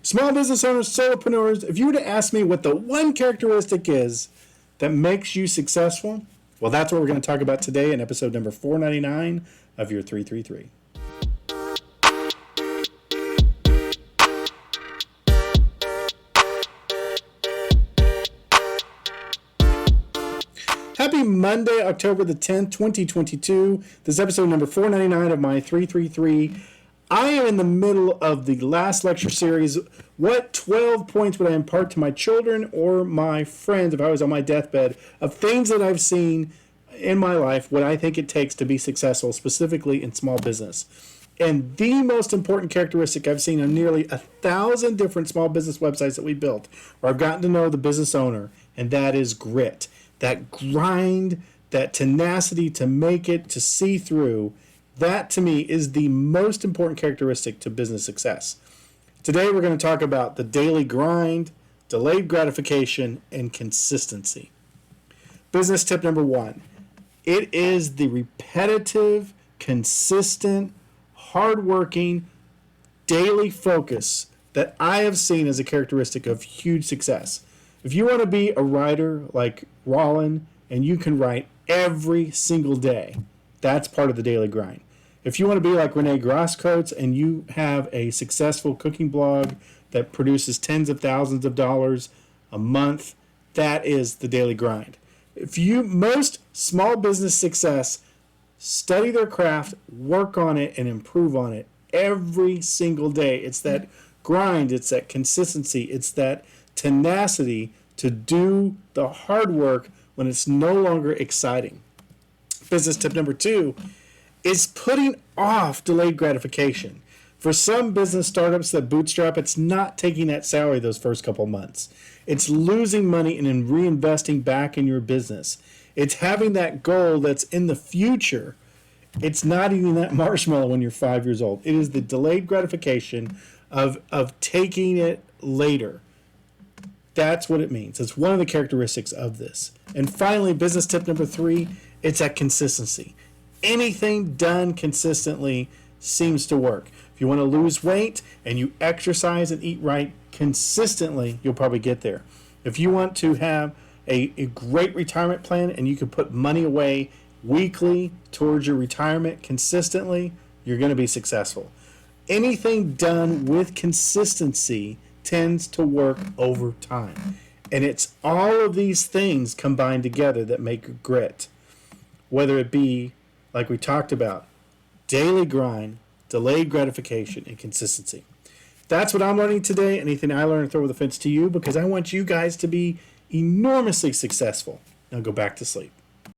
Small business owners, solopreneurs, if you were to ask me what the one characteristic is that makes you successful, well, that's what we're going to talk about today in episode number 499 of your 333. Happy Monday, October the 10th, 2022. This is episode number 499 of my 333. I am in the middle of the last lecture series. What 12 points would I impart to my children or my friends if I was on my deathbed of things that I've seen in my life, what I think it takes to be successful, specifically in small business? And the most important characteristic I've seen on nearly 1,000 different small business websites that we built, where I've gotten to know the business owner, and that is grit. That grind, that tenacity to make it, to see through, that to me is the most important characteristic to business success. Today we're going to talk about the daily grind, delayed gratification, and consistency. Business tip number 1. It is the repetitive, consistent, hardworking, daily focus that I have seen as a characteristic of huge success. If you want to be a writer like Rollin and you can write every single day, that's part of the daily grind. If you want to be like Renee Grosskreutz and you have a successful cooking blog that produces tens of thousands of dollars a month, that is the daily grind. Most small business success study their craft, work on it, and improve on it every single day. It's that grind, it's that consistency, it's that tenacity to do the hard work when it's no longer exciting. Business tip number 2 is putting off delayed gratification. For some business startups that bootstrap, it's not taking that salary those first couple months. It's losing money and then reinvesting back in your business. It's having that goal that's in the future. It's not eating that marshmallow when you're 5 years old. It is the delayed gratification of taking it later. That's what it means. It's one of the characteristics of this. And finally, business tip number 3, it's that consistency. Anything done consistently seems to work. If you want to lose weight and you exercise and eat right consistently, you'll probably get there. If you want to have a great retirement plan and you can put money away weekly towards your retirement consistently, you're going to be successful. Anything done with consistency tends to work over time. And it's all of these things combined together that make grit. Whether it be, like we talked about, daily grind, delayed gratification, and consistency. That's what I'm learning today. Anything I learn, throw the fence to you because I want you guys to be enormously successful. Now go back to sleep.